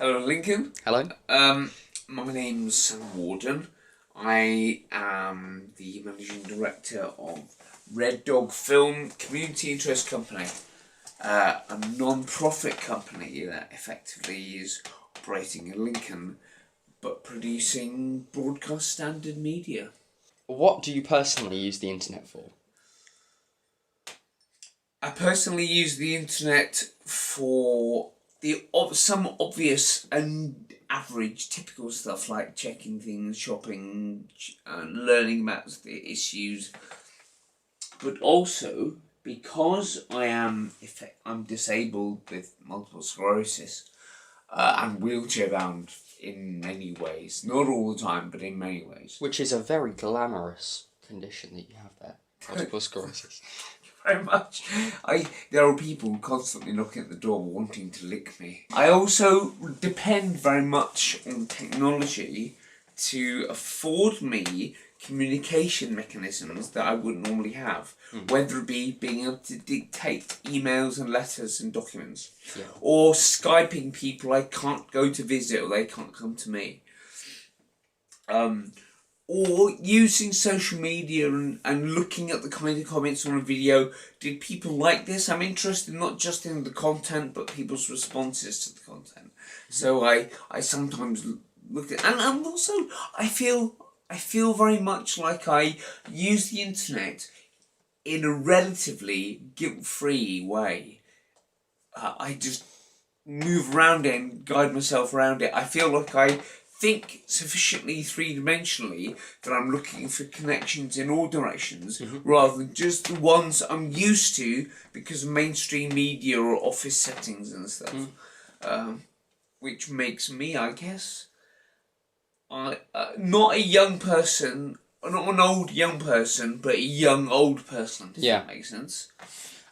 Hello, Lincoln. Hello. My name's Sam Wardhan. I am the managing director of Red Dog Film Community Interest Company, a non-profit company that effectively is operating in Lincoln, but producing broadcast standard media. What do you personally use the internet for? I personally use the internet for some obvious and average typical stuff like checking things, shopping, and learning about the issues. But also because I'm disabled with multiple sclerosis and wheelchair bound in many ways, not all the time, but in many ways. Which is a very glamorous condition that you have there. Multiple sclerosis. Very much. There are people constantly knocking at the door wanting to lick me. I also depend very much on technology to afford me communication mechanisms that I wouldn't normally have. Whether it be being able to dictate emails and letters and documents, or Skyping people I can't go to visit or they can't come to me. Or using social media and looking at the kind of comments on a video. Did people like this? I'm interested not just in the content, but people's responses to the content. So I sometimes look at, and also I feel very much like I use the internet in a relatively guilt-free way. I just move around it and guide myself around it. I feel like I think sufficiently three-dimensionally that I'm looking for connections in all directions rather than just the ones I'm used to because of mainstream media or office settings and stuff. Which makes me, I guess, not a young person, not an old young person, but a young old person, if that makes sense.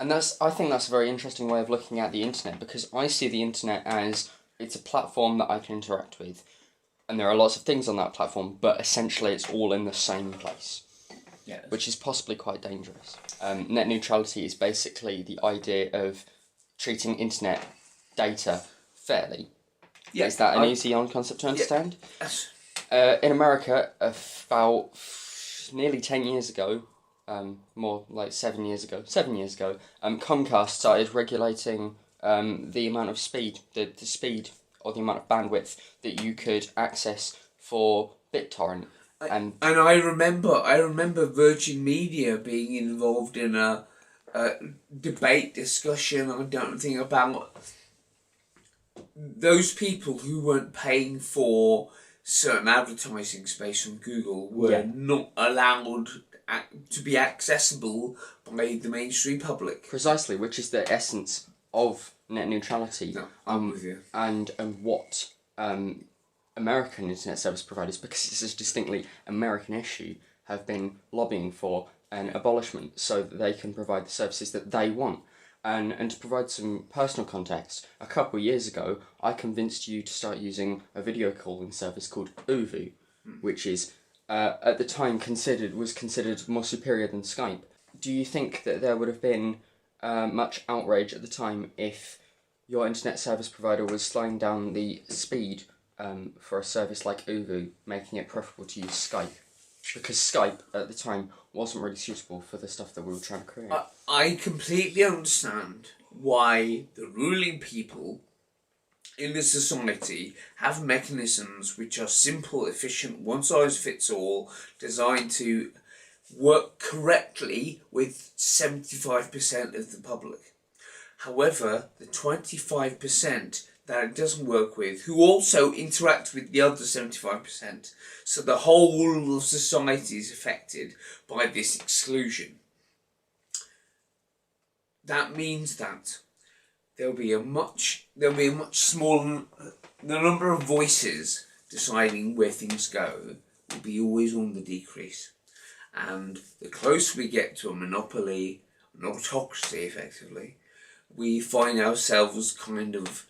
And I think that's a very interesting way of looking at the internet, because I see the internet as it's a platform that I can interact with. And there are lots of things on that platform, but essentially it's all in the same place, which is possibly quite dangerous. Net neutrality is basically the idea of treating internet data fairly. Yeah, is that an easy concept to understand? Yes. In America, about nearly 10 years ago, more like 7 years ago, Comcast started regulating the amount of speed, the speed or the amount of bandwidth that you could access for BitTorrent. And I remember Virgin Media being involved in a debate discussion, I don't think, about those people who weren't paying for certain advertising space on Google were not allowed to be accessible by the mainstream public. Precisely, which is the essence of net neutrality. No, I'm with you. And what American internet service providers, because it's a distinctly American issue, have been lobbying for an abolishment so that they can provide the services that they want. And to provide some personal context, a couple of years ago, I convinced you to start using a video calling service called Uvu, which is at the time was considered more superior than Skype. Do you think that there would have been much outrage at the time if your internet service provider was slowing down the speed for a service like Uvu, making it preferable to use Skype? Because Skype at the time wasn't really suitable for the stuff that we were trying to create. I completely understand why the ruling people in the society have mechanisms which are simple, efficient, one-size-fits-all, designed to work correctly with 75% of the public. However, the 25% that it doesn't work with, who also interact with the other 75%, so the whole of society is affected by this exclusion. That means that there'll be a much smaller, the number of voices deciding where things go will be always on the decrease. And the closer we get to a monopoly, an autocracy effectively, we find ourselves kind of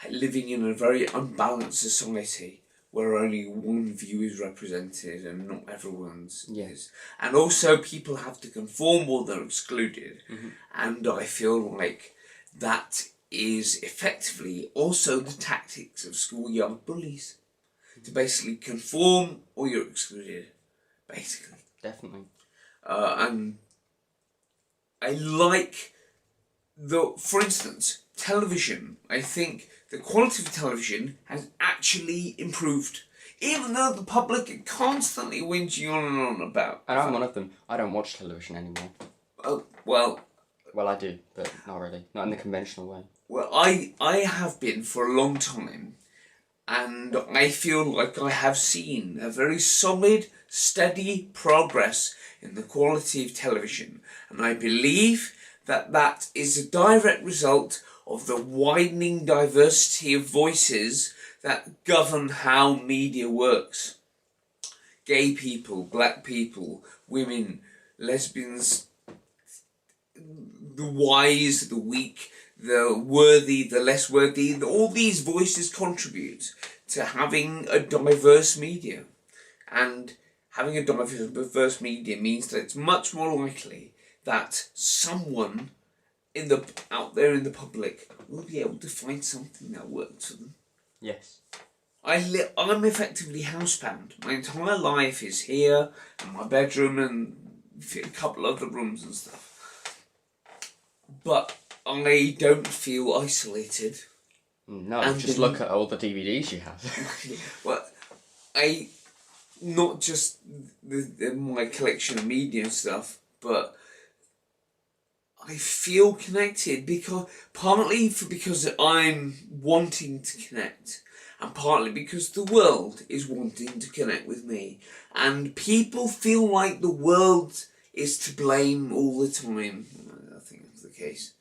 living in a very unbalanced society where only one view is represented and not everyone's is. And also people have to conform or they're excluded. And I feel like that is effectively also the tactics of schoolyard bullies. To basically conform or you're excluded, basically. Definitely. And I like for instance, television. I think the quality of television has actually improved. Even though the public are constantly whinging on and on about. And I'm one of them. I don't watch television anymore. Oh, well... Well, I do, but not really. Not in the conventional way. Well, I have been for a long time, and I feel like I have seen a very solid, steady progress in the quality of television. And I believe that that is a direct result of the widening diversity of voices that govern how media works. Gay people, black people, women, lesbians, the wise, the weak, the worthy, the less worthy, all these voices contribute to having a diverse media. And having a diverse media means that it's much more likely that someone out there in the public will be able to find something that works for them. Yes. I'm effectively housebound. My entire life is here, and my bedroom, and a couple other rooms and stuff. But I don't feel isolated. No, and just look at all the DVDs you have. Well, not just my collection of media and stuff, but I feel connected because I'm wanting to connect, and partly because the world is wanting to connect with me, and people feel like the world is to blame all the time. I think that's the case.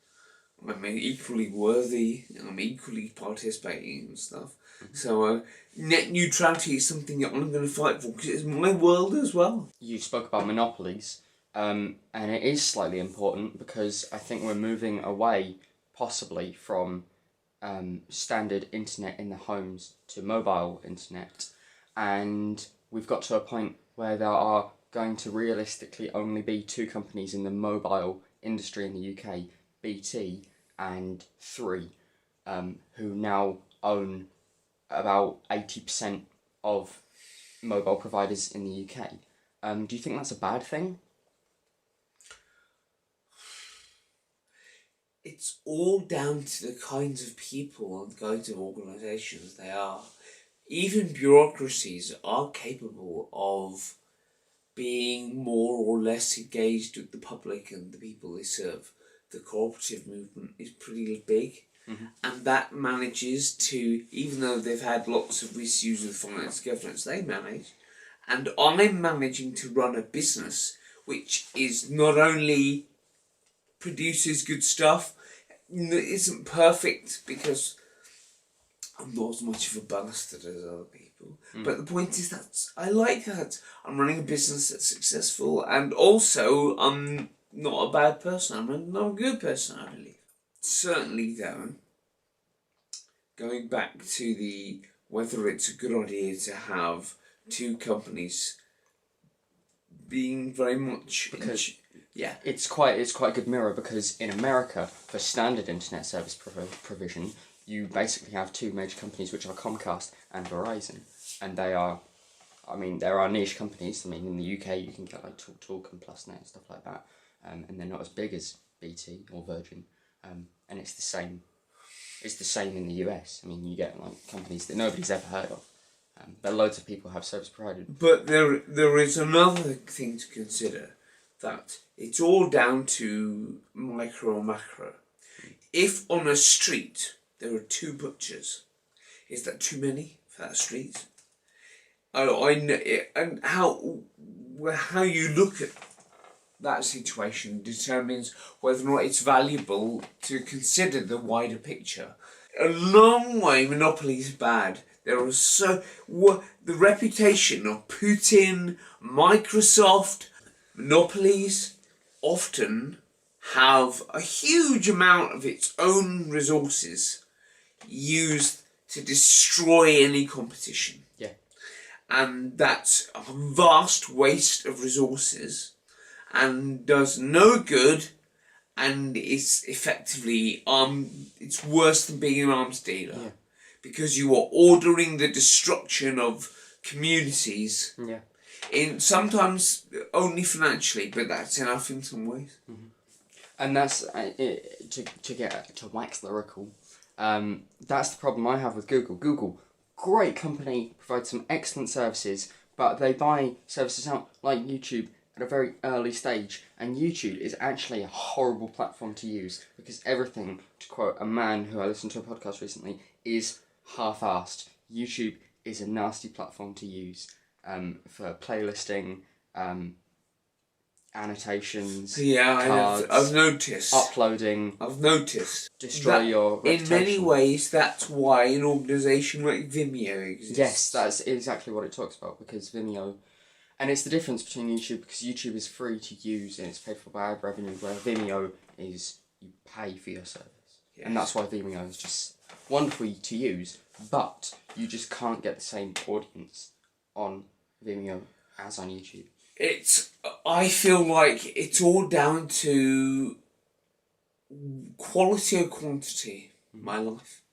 I'm equally worthy, I'm equally participating and stuff. So net neutrality is something that I'm going to fight for because it's my world as well. You spoke about monopolies, and it is slightly important because I think we're moving away possibly from standard internet in the homes to mobile internet, and we've got to a point where there are going to realistically only be two companies in the mobile industry in the UK, BT and Three, who now own about 80% of mobile providers in the UK. Do you think that's a bad thing? It's all down to the kinds of people and the kinds of organisations they are. Even bureaucracies are capable of being more or less engaged with the public and the people they serve. The cooperative movement is pretty big, and that manages to, even though they've had lots of issues with finance governance, they manage. And I'm managing to run a business which is not only produces good stuff, isn't perfect because I'm not as much of a bastard as other people. But the point is that I like that. I'm running a business that's successful, and also I'm not a bad person. I'm not a good person, I believe. Certainly, though, going back to whether it's a good idea to have two companies being very much because yeah, it's quite a good mirror, because in America for standard internet service provision you basically have two major companies, which are Comcast and Verizon, and there are niche companies. In the UK you can get like TalkTalk and PlusNet and stuff like that, and they're not as big as BT or Virgin, and it's the same in the US. You get like companies that nobody's ever heard of, but loads of people have service providers. But there is another thing to consider, that it's all down to micro and macro. If on a street there are two butchers, is that too many for that street? I know, and how you look at that situation determines whether or not it's valuable to consider the wider picture. A long way, monopoly is bad. There are the reputation of Putin, Microsoft, monopolies often have a huge amount of its own resources used to destroy any competition. Yeah. And that's a vast waste of resources and does no good and it's effectively it's worse than being an arms dealer. Yeah. Because you are ordering the destruction of communities. Yeah. In sometimes only financially, but that's enough in some ways. And that's to wax lyrical. That's the problem I have with Google. Google, great company, provides some excellent services, but they buy services out like YouTube at a very early stage, and YouTube is actually a horrible platform to use because everything, to quote a man who I listened to a podcast recently, is half-assed. YouTube is a nasty platform to use for playlisting, annotations, Yeah, cards, I've noticed. uploading, I've noticed. destroy your reputation. In many ways, that's why an organisation like Vimeo exists. Yes, that's exactly what it talks about, because Vimeo... And it's the difference between YouTube, because YouTube is free to use and it's paid for by ad revenue, where Vimeo is you pay for your service. Yes. And that's why Vimeo is just wonderful to use, but you just can't get the same audience on Vimeo as on YouTube. I feel like it's all down to quality or quantity in my life.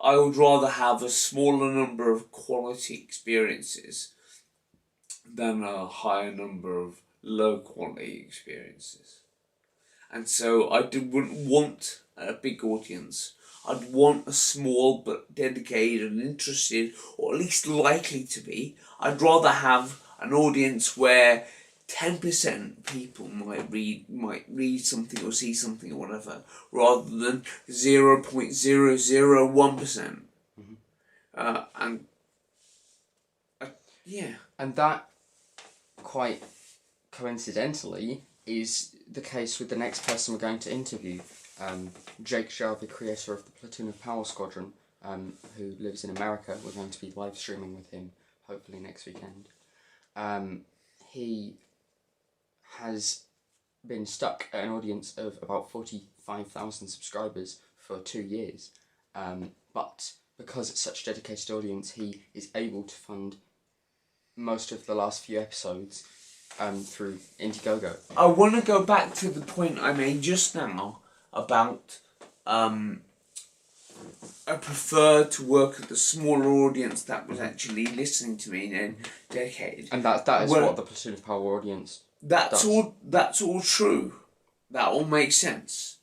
I would rather have a smaller number of quality experiences than a higher number of low quality experiences. And so I wouldn't want a big audience. I'd want a small but dedicated and interested, or at least likely to be. I'd rather have an audience where 10% people might read something or see something or whatever, rather than 0.001%. Yeah. And that, quite coincidentally, is the case with the next person we're going to interview. Jake Jarvie, creator of the Platoon of Power Squadron, who lives in America. We're going to be live streaming with him, hopefully next weekend. He has been stuck at an audience of about 45,000 subscribers for 2 years. But because it's such a dedicated audience, he is able to fund most of the last few episodes through Indiegogo. I want to go back to the point I made just now about I prefer to work at the smaller audience that was actually listening to me and dedicated. And that is what the Platoon of Power audience That's does. That's all true. That all makes sense.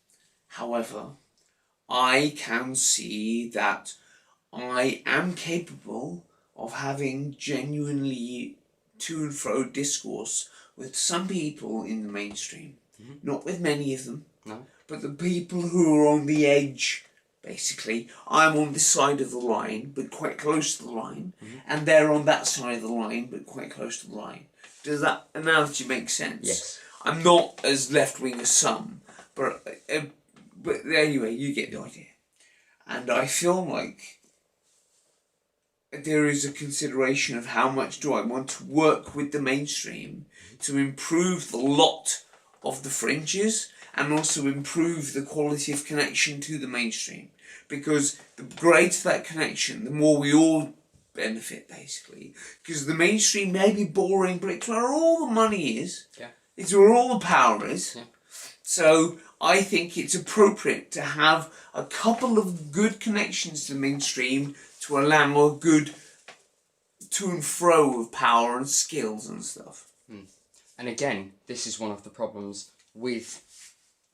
However, I can see that I am capable of having genuinely to and fro discourse with some people in the mainstream. Not with many of them. No. But the people who are on the edge, basically. I'm on this side of the line, but quite close to the line. And they're on that side of the line, but quite close to the line. Does that analogy make sense? Yes. I'm not as left-wing as some, but anyway, you get the idea. And I feel like there is a consideration of how much do I want to work with the mainstream to improve the lot of the fringes and also improve the quality of connection to the mainstream. Because the greater that connection, the more we all benefit, basically. Because the mainstream may be boring, but it's where all the money is. Yeah. It's where all the power is. Yeah. So I think it's appropriate to have a couple of good connections to the mainstream to allow a good to and fro of power and skills and stuff. And again, this is one of the problems with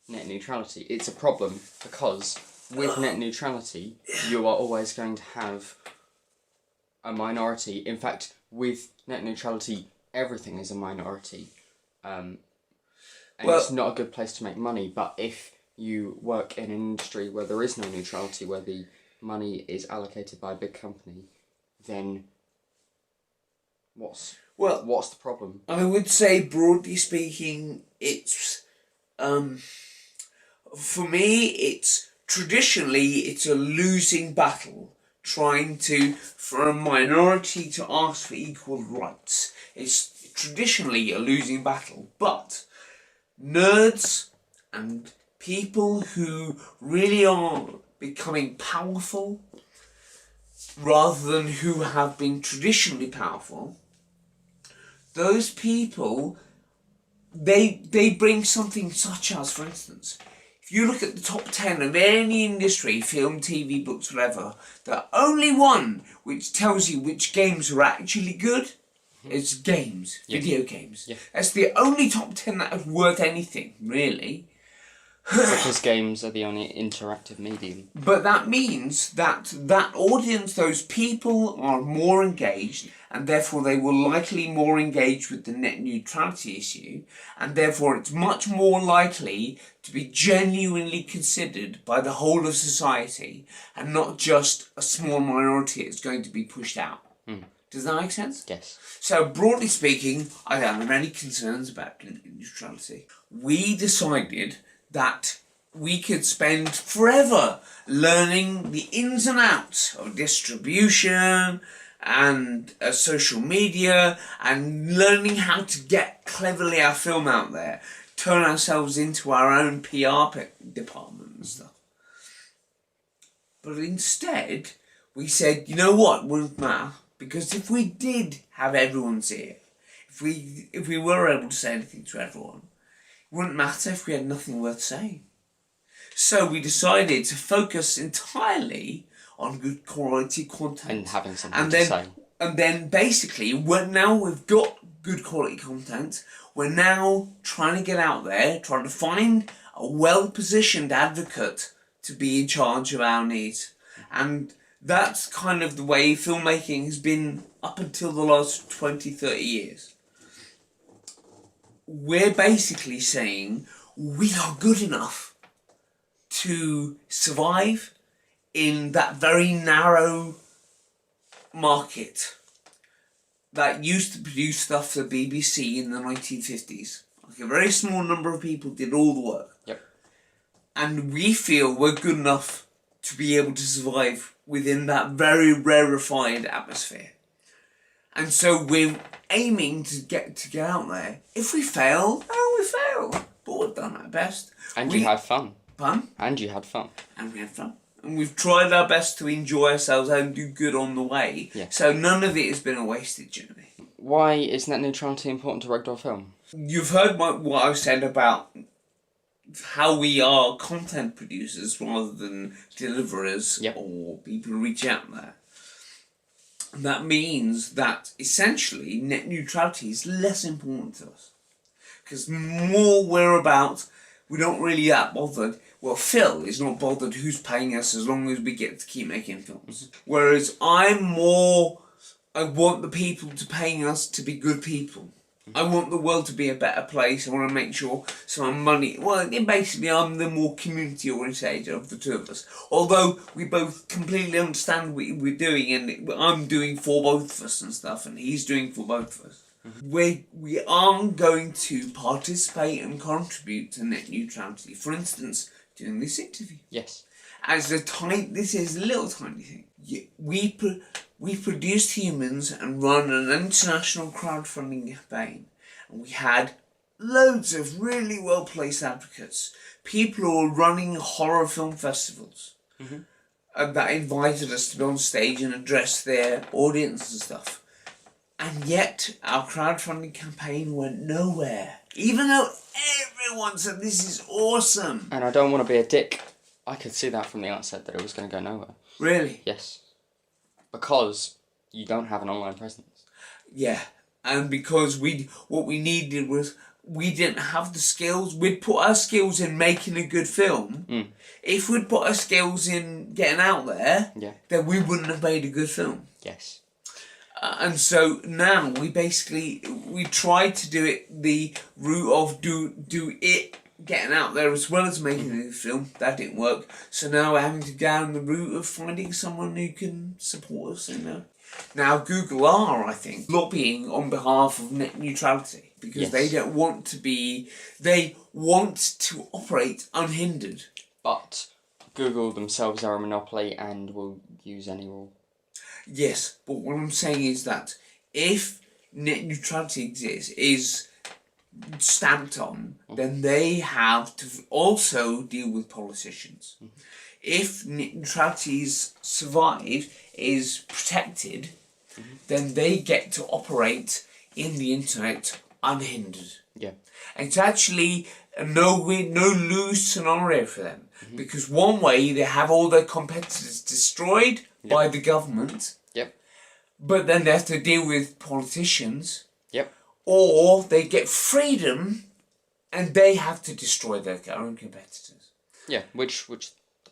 net neutrality. It's a problem because with net neutrality, you are always going to have a minority. In fact, with net neutrality, everything is a minority. And it's not a good place to make money. But if you work in an industry where there is no neutrality, where the money is allocated by a big company, then what's the problem? I would say, broadly speaking, it's for me, it's traditionally a losing battle trying for a minority to ask for equal rights. It's traditionally a losing battle, but nerds and people who really are becoming powerful rather than who have been traditionally powerful, those people, they bring something such as, for instance, if you look at the top 10 of any industry, film, TV, books, whatever, the only one which tells you which games are actually good is games, video games. Yeah. That's the only top 10 that is worth anything, really. Because games are the only interactive medium. But that means that that audience, those people are more engaged, and therefore they will likely more engage with the net neutrality issue, and therefore it's much more likely to be genuinely considered by the whole of society, and not just a small minority that's going to be pushed out. Does that make sense? Yes. So broadly speaking, I don't have any concerns about net neutrality. We decided that we could spend forever learning the ins and outs of distribution and social media and learning how to get cleverly our film out there, turn ourselves into our own PR department and stuff. But instead, we said, you know what, wouldn't matter, because if we did have everyone see it, if we were able to say anything to everyone, it wouldn't matter if we had nothing worth saying. So we decided to focus entirely on good quality content. And having something to say. And then basically, now we've got good quality content, we're now trying to get out there, trying to find a well-positioned advocate to be in charge of our needs. And that's kind of the way filmmaking has been up until the last 20, 30 years. We're basically saying we are good enough to survive in that very narrow market that used to produce stuff for the BBC in the 1950s. Like a very small number of people did all the work. Yep. And we feel we're good enough to be able to survive within that very rarefied atmosphere. And so we're aiming to get out there. If we fail, we fail. But we've done our best. And you had fun. Fun. And you had fun. And we had fun. And we've tried our best to enjoy ourselves and do good on the way. Yeah. So none of it has been a wasted journey. Why is net neutrality important to ragdoll film? You've heard what I've said about how we are content producers rather than deliverers. Yep. Or people who reach out there. That means that essentially net neutrality is less important to us. Because more we're about, we're not really that bothered. Well, Phil is not bothered who's paying us as long as we get to keep making films. Whereas I want the people to paying us to be good people. I want the world to be a better place. I want to make sure some money... Well, basically, I'm the more community-orientated of the two of us. Although we both completely understand what we're doing, and I'm doing for both of us and stuff, and he's doing for both of us. We are going to participate and contribute to net neutrality. For instance, doing this interview. Yes. This is a little tiny thing. We produced Humans and run an international crowdfunding campaign. And we had loads of really well-placed advocates. People who are running horror film festivals. That invited us to be on stage and address their audience and stuff. And yet, our crowdfunding campaign went nowhere. Even though everyone said this is awesome. And I don't want to be a dick. I could see that from the outset that it was going to go nowhere. Really? Yes. Because you don't have an online presence. Yeah. And because what we needed was, we didn't have the skills. We'd put our skills in making a good film. If we'd put our skills in getting out there, then we wouldn't have made a good film. Yes. And so now we tried to do it the route of do it getting out there as well as making a film. That didn't work. So now we're having to go down the route of finding someone who can support us. Now Google are, I think, lobbying on behalf of net neutrality because they don't want to be. They want to operate unhindered. But Google themselves are a monopoly and will use any rule. Yes, but what I'm saying is that if net neutrality is stamped on, then they have to also deal with politicians. If net neutrality is protected, then they get to operate in the internet unhindered. Yeah. It's actually a no-win, no-lose scenario for them. Because one way, they have all their competitors destroyed by the government. Yep. But then they have to deal with politicians. Yep. Or they get freedom and they have to destroy their own competitors. Yeah, which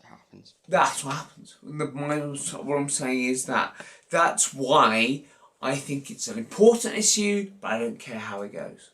happens. That's what happens. What I'm saying is that's why I think it's an important issue, but I don't care how it goes.